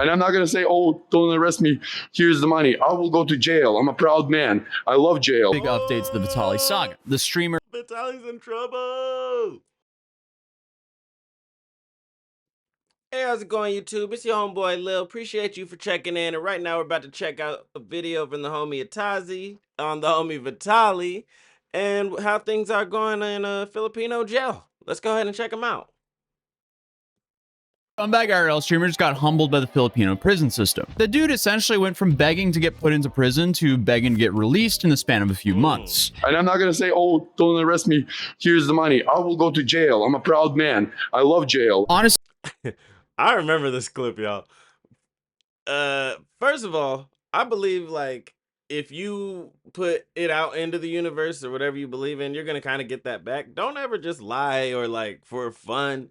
And I'm not going to say, oh, don't arrest me. Here's the money. I will go to jail. I'm a proud man. I love jail. Big updates to the Vitaly saga. The streamer Vitaly's in trouble. Hey, how's it going, YouTube? It's your homeboy Lil. Appreciate you for checking in. And right now we're about to check out a video from the homie Atazi on the homie Vitaly and how things are going in a Filipino jail. Let's go ahead and check them out. scumbag IRL streamer just got humbled by the Filipino prison system. The dude essentially went from begging to get put into prison to begging to get released in the span of a few months. And I'm not going to say, oh, don't arrest me. Here's the money. I will go to jail. I'm a proud man. I love jail. Honestly, I remember this clip, y'all. First of all, I believe like if you put it out into the universe or whatever you believe in, you're gonna kind of get that back. Don't ever just lie or like for fun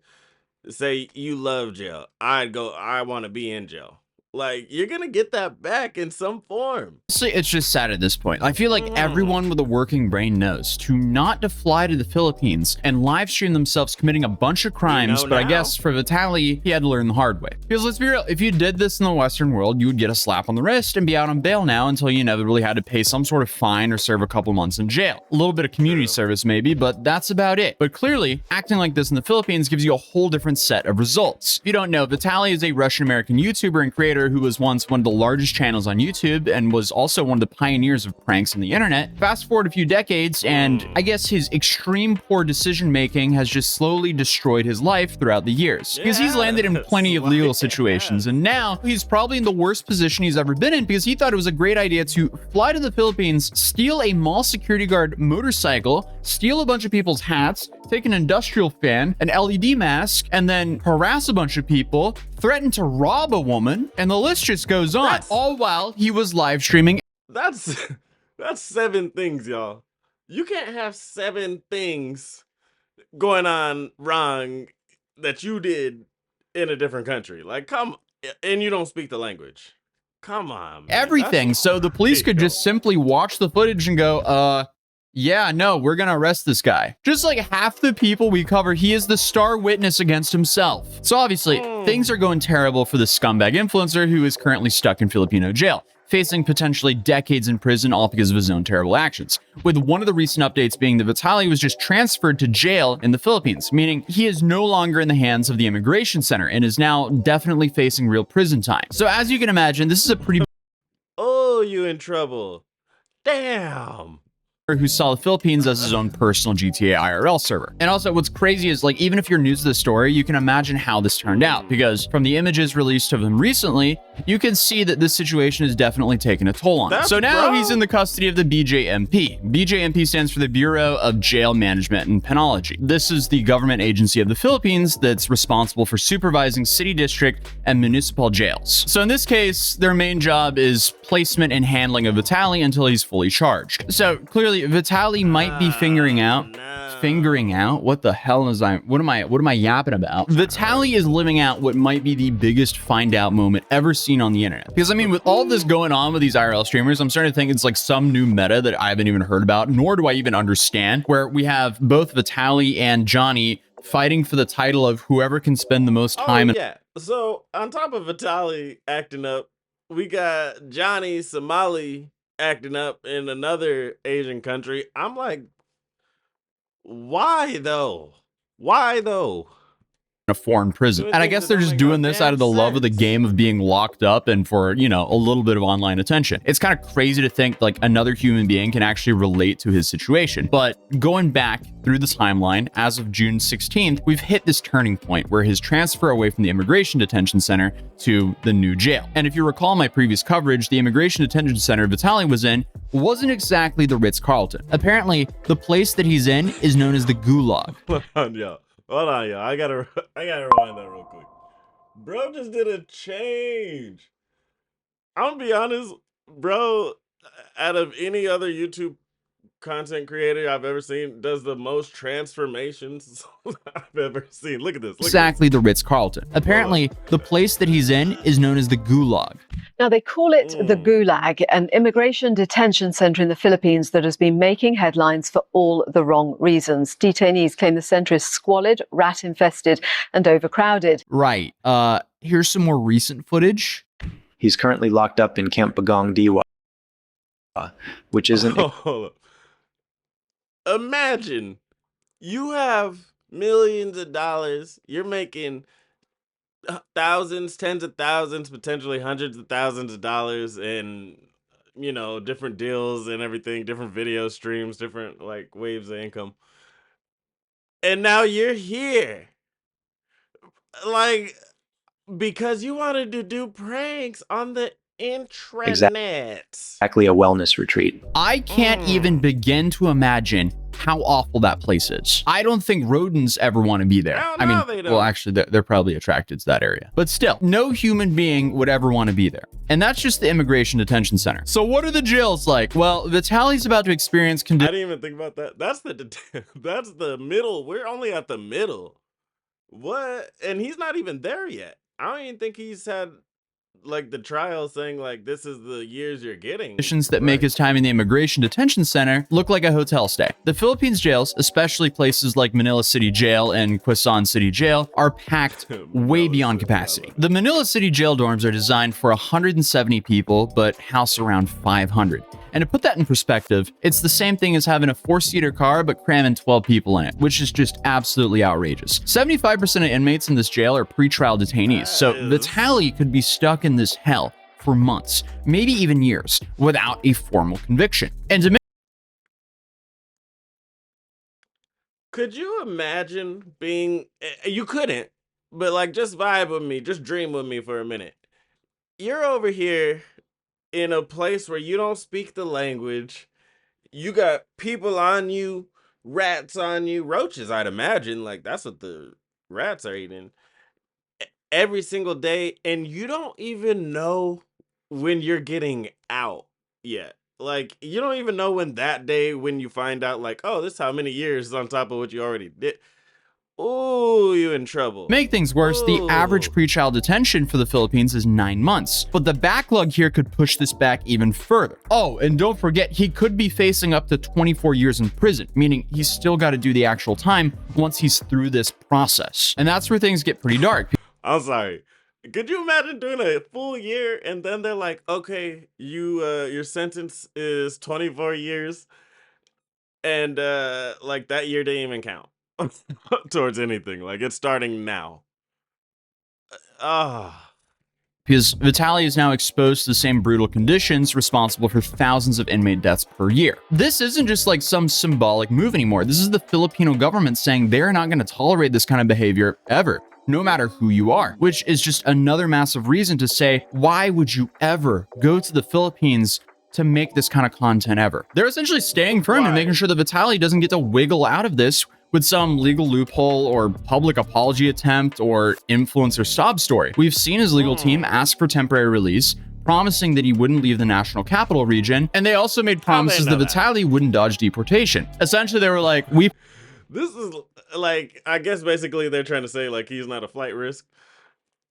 say you love jail. I want to be in jail. Like you're gonna get that back in some form. it's just sad at this point. I feel like everyone with a working brain knows to not to fly to the Philippines and live stream themselves committing a bunch of crimes, but I guess for Vitaly, he had to learn the hard way. Because let's be real, if you did this in the Western world, you would get a slap on the wrist and be out on bail now until you inevitably had to pay some sort of fine or serve a couple months in jail. A little bit of community service maybe, but that's about it. But clearly, acting like this in the Philippines gives you a whole different set of results. If you don't know, Vitaly is a Russian-American YouTuber and creator who was once one of the largest channels on YouTube and was also one of the pioneers of pranks on the internet. Fast forward a few decades, and I guess his extreme poor decision making has just slowly destroyed his life throughout the years. Because he's landed in plenty of legal situations, and now he's probably in the worst position he's ever been in because he thought it was a great idea to fly to the Philippines, steal a mall security guard motorcycle, steal a bunch of people's hats, take an industrial fan, an LED mask, and then harass a bunch of people, threaten to rob a woman, and the list just goes on. All while he was live streaming. That's 7 things, y'all. You can't have 7 things going on wrong that you did in a different country. Like, come, and you don't speak the language. Come on, man. Everything. So the police could just simply watch the footage and go, yeah, no, we're gonna arrest this guy. Just like half the people we cover, he is the star witness against himself. So obviously, things are going terrible for the scumbag influencer who is currently stuck in Filipino jail, facing potentially decades in prison all because of his own terrible actions. With one of the recent updates being that Vitaly was just transferred to jail in the Philippines, meaning he is no longer in the hands of the immigration center and is now definitely facing real prison time. So as you can imagine, this is a pretty Oh, you in trouble. Damn. who saw the Philippines as his own personal GTA IRL server. And also what's crazy is like, even if you're new to the story, you can imagine how this turned out because from the images released of him recently, you can see that this situation has definitely taken a toll on him. So now he's in the custody of the BJMP. BJMP stands for the Bureau of Jail Management and Penology. This is the government agency of the Philippines that's responsible for supervising city district and municipal jails. So in this case, their main job is placement and handling of Vitaly until he's fully charged. So clearly Vitaly might be figuring out what the hell is what am I yapping about? Vitaly is living out what might be the biggest find out moment ever seen on the internet. Because I mean, with all this going on with these IRL streamers, I'm starting to think it's like some new meta that I haven't even heard about, nor do I even understand, where we have both Vitaly and Johnny fighting for the title of whoever can spend the most time. Yeah. So on top of Vitaly acting up, we got Johnny Somali acting up in another Asian country. I'm like, why though? Why though? A foreign prison. And I guess they're just doing this out of the love of the game of being locked up and for, you know, a little bit of online attention. It's kind of crazy to think like another human being can actually relate to his situation. But going back through the timeline, as of June 16th, we've hit this turning point where his transfer away from the immigration detention center to the new jail. And if you recall my previous coverage, the immigration detention center Vitaly was in wasn't exactly the Ritz-Carlton. Apparently, the place that he's in is known as the Gulag. Hold on, y'all. I gotta rewind that real quick. Bro just did a change. I'm gonna be honest, bro, out of any other YouTube content creator I've ever seen, does the most transformations I've ever seen. Look at this. Exactly the Ritz-Carlton. Apparently, the place that he's in is known as the Gulag. Now, they call it the Gulag, an immigration detention center in the Philippines that has been making headlines for all the wrong reasons. Detainees claim the center is squalid, rat-infested, and overcrowded. Right. Here's some more recent footage. He's currently locked up in Camp Bagong Diwa, which isn't... Imagine you have millions of dollars, you're making thousands, tens of thousands, potentially hundreds of thousands of dollars in, you know, different deals and everything, different video streams, different like waves of income. And now you're here. Like, because you wanted to do pranks on the intranet. Exactly a wellness retreat. I can't even begin to imagine how awful that place is. I don't think rodents ever want to be there. Hell I no, mean, they don't. well, actually, they're probably attracted to that area. But still, no human being would ever want to be there. And that's just the immigration detention center. So what are the jails like? Well, Vitaly's about to experience I didn't even think about that. That's that's the middle. We're only at the middle. What? And he's not even there yet. I don't even think he's had like the trial saying like this is the years you're getting. conditions that make his time in the immigration detention center look like a hotel stay. The Philippines jails, especially places like Manila City Jail and Quezon City Jail, are packed way beyond capacity. The Manila City jail dorms are designed for 170 people, but house around 500. And to put that in perspective, it's the same thing as having a 4-seater car but cramming 12 people in it, which is just absolutely outrageous. 75% of inmates in this jail are pretrial detainees, so Vitaly could be stuck in this hell for months, maybe even years, without a formal conviction. And to Could you imagine being, you couldn't, but like just vibe with me, just dream with me for a minute. You're over here in a place where you don't speak the language. You got people on you, rats on you, roaches, I'd imagine. Like that's what the rats are eating every single day. And you don't even know when you're getting out yet. Like you don't even know when that day when you find out like, oh, this is how many years is on top of what you already did. Oh, you in trouble. make things worse, the average pretrial detention for the Philippines is 9 months. But the backlog here could push this back even further. Oh, and don't forget, he could be facing up to 24 years in prison, meaning he's still got to do the actual time once he's through this process. And that's where things get pretty dark. I'm sorry. Could you imagine doing a full year and then they're like, okay, you your sentence is 24 years and like that year didn't even count towards anything. Like it's starting now. Because Vitaly is now exposed to the same brutal conditions responsible for thousands of inmate deaths per year. This isn't just like some symbolic move anymore. This is the Filipino government saying they're not going to tolerate this kind of behavior ever, no matter who you are, which is just another massive reason to say, why would you ever go to the Philippines to make this kind of content ever? They're essentially staying firm and making sure that Vitaly doesn't get to wiggle out of this with some legal loophole or public apology attempt or influencer sob story. We've seen his legal team ask for temporary release, promising that he wouldn't leave the national capital region, and they also made promises that Vitaly wouldn't dodge deportation. Essentially, they were like, this is like, I guess basically they're trying to say like he's not a flight risk.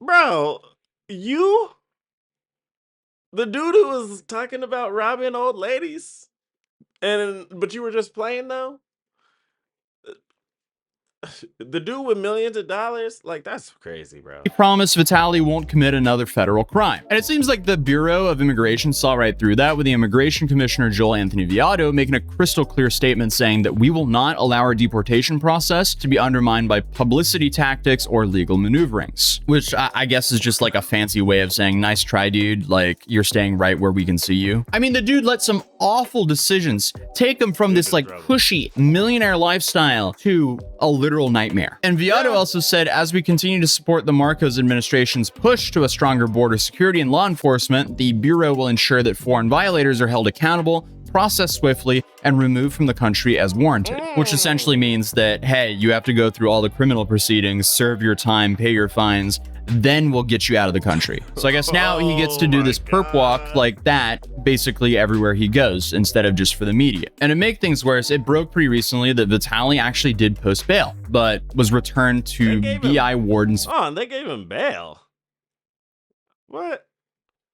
Bro, the dude who was talking about robbing old ladies, but you were just playing though? The dude with millions of dollars, like that's crazy, bro. He promised Vitaly won't commit another federal crime. And it seems like the Bureau of Immigration saw right through that, with the Immigration Commissioner Joel Anthony Villado making a crystal clear statement saying that we will not allow our deportation process to be undermined by publicity tactics or legal maneuverings, which I guess is just like a fancy way of saying, nice try, dude, like you're staying right where we can see you. I mean, the dude let some awful decisions take him from this like pushy millionaire lifestyle to a literal nightmare. And Villado also said, as we continue to support the Marcos administration's push to a stronger border security and law enforcement, the Bureau will ensure that foreign violators are held accountable, processed swiftly, and removed from the country as warranted. Which essentially means that, hey, you have to go through all the criminal proceedings, serve your time, pay your fines, then we'll get you out of the country. So I guess now he gets to do this perp walk like that basically everywhere he goes instead of just for the media. And to make things worse, it broke pretty recently that Vitaly actually did post bail, but was returned to BI wardens. Oh, and they gave him bail. What?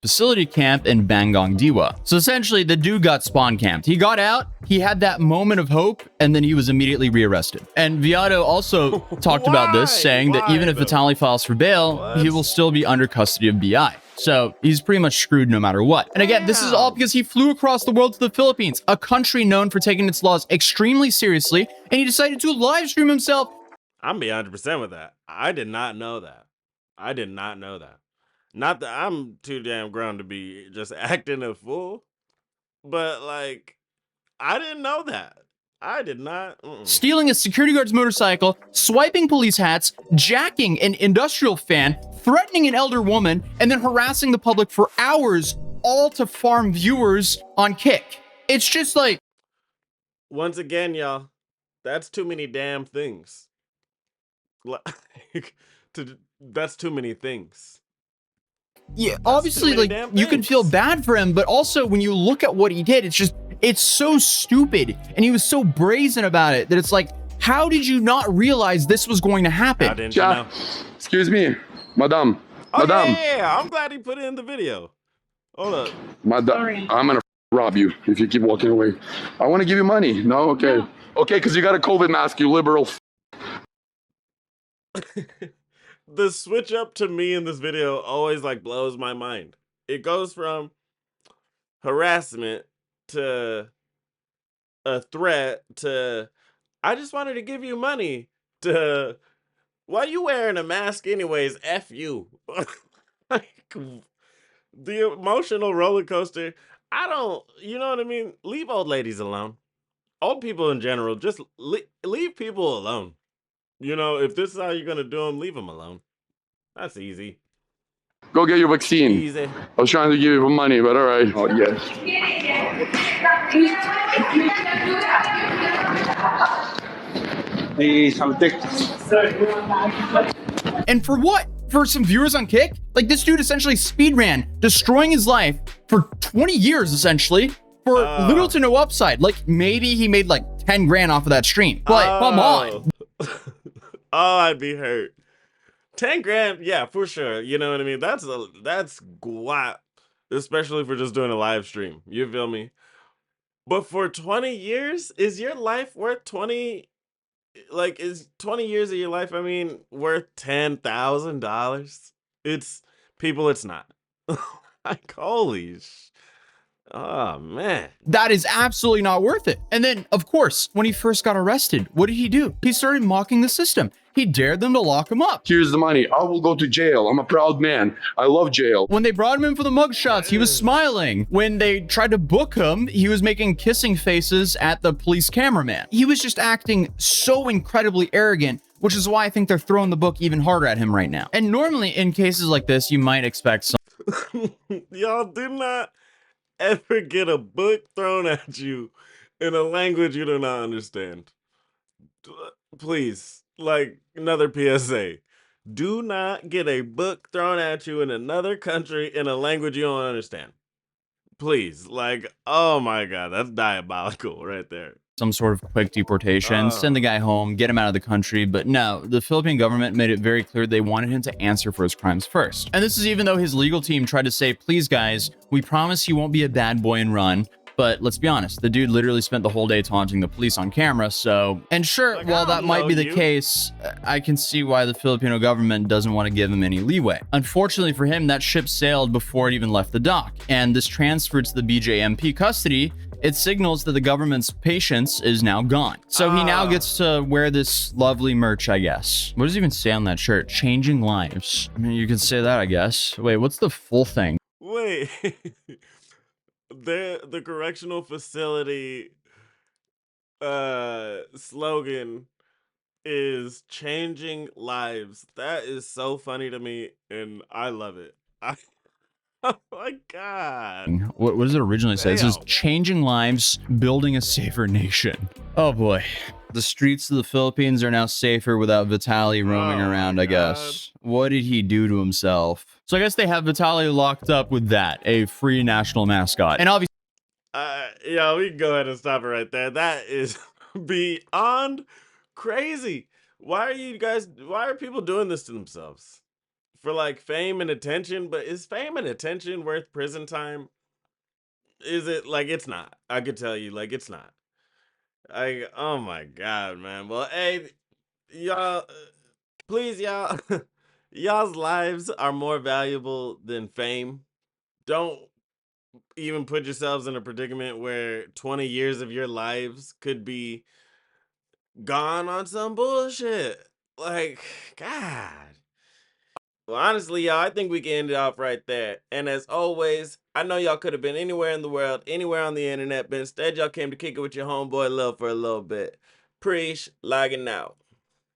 facility camp in Bangong Diwa. So essentially, the dude got spawn camped. He got out, he had that moment of hope, and then he was immediately rearrested. And Viato also talked about this, saying that even if Why, though? Vitaly files for bail, he What? will still be under custody of BI. So he's pretty much screwed no matter what. And again, this is all because he flew across the world to the Philippines, a country known for taking its laws extremely seriously, and he decided to live stream himself. I'm be 100% with that. I did not know that. I did not know that. Not that I'm too damn grown to be just acting a fool, but like, I didn't know that. I did not. Stealing a security guard's motorcycle, swiping police hats, jacking an industrial fan, threatening an elder woman, and then harassing the public for hours, all to farm viewers on Kick. It's just like, Once again, y'all, that's too many damn things. Like, that's too many things. yeah, obviously, many like, damn you can feel things. bad for him, but also when you look at what he did, it's so stupid, and he was so brazen about it that it's like, how did you not realize this was going to happen? How didn't you Yeah. know? Excuse me, madam. Oh, Madam. yeah, I'm glad he put it in the video. Hold up. Madam, I'm gonna rob you if you keep walking away. I want to give you money. No, okay. No. Okay, because you got a COVID mask, you liberal. The switch up to me in this video always like blows my mind. It goes from harassment to a threat to I just wanted to give you money to why you wearing a mask anyways? F you. Like, the emotional roller coaster. I don't, you know what I mean? Leave old ladies alone. Old people in general, just leave people alone. You know, if this is how you're going to do them, leave them alone. That's easy. Go get your vaccine. Easy. I was trying to give you money, but all right. Oh, yes. And for what? For some viewers on Kick? Like, this dude essentially speed ran, destroying his life for 20 years, essentially, for little to no upside. Like, maybe he made like 10 grand off of that stream. But come on. Oh, I'd be hurt. 10 grand, yeah, for sure. You know what I mean? That's guap, especially for just doing a live stream. You feel me? But for 20 years, is your life worth 20? Like, is 20 years of your life, I mean, worth $10,000? It's not. Like, holy oh, man. That is absolutely not worth it. And then, of course, when he first got arrested, what did he do? He started mocking the system. He dared them to lock him up. Here's the money. I will go to jail. I'm a proud man. I love jail. When they brought him in for the mugshots, he was smiling. When they tried to book him, he was making kissing faces at the police cameraman. He was just acting so incredibly arrogant, which is why I think they're throwing the book even harder at him right now. And normally in cases like this, you might expect some Y'all do not ever get a book thrown at you in a language you do not understand. Please, like, another PSA. Do not get a book thrown at you in another country in a language you don't understand. Please, like, oh my God, that's diabolical right there. some sort of quick deportation, send the guy home, get him out of the country. But no, the Philippine government made it very clear they wanted him to answer for his crimes first. And this is even though his legal team tried to say, please guys, we promise he won't be a bad boy and run. But let's be honest, the dude literally spent the whole day taunting the police on camera, so... And sure, Like, while I that don't might know be the you. case, I can see why the Filipino government doesn't want to give him any leeway. Unfortunately for him, that ship sailed before it even left the dock, and this transfer to the BJMP custody, it signals that the government's patience is now gone. So he now gets to wear this lovely merch, I guess. What does it even say on that shirt? Changing lives. I mean, you can say that, I guess. Wait, what's the full thing? Wait. The correctional facility slogan is changing lives. That is so funny to me, and I love it. Oh my God. What does it originally say? It says Damn. changing lives, building a safer nation. Oh boy. The streets of the Philippines are now safer without Vitaly roaming Oh around, my I guess. What did he do to himself? So I guess they have Vitaly locked up with that, a free national mascot. And obviously, Yeah, we can go ahead and stop it right there. That is beyond crazy. Why are people doing this to themselves? for like fame and attention, but is fame and attention worth prison time? Is it? Like, it's not. I could tell you, like, it's not. Oh my God, man. Well, hey, y'all, please, y'all, y'all's lives are more valuable than fame. Don't even put yourselves in a predicament where 20 years of your lives could be gone on some bullshit. Like, God. Well, honestly, y'all, I think we can end it off right there. And as always, I know y'all could have been anywhere in the world, anywhere on the internet, but instead y'all came to kick it with your homeboy Love for a little bit. Preach, logging out.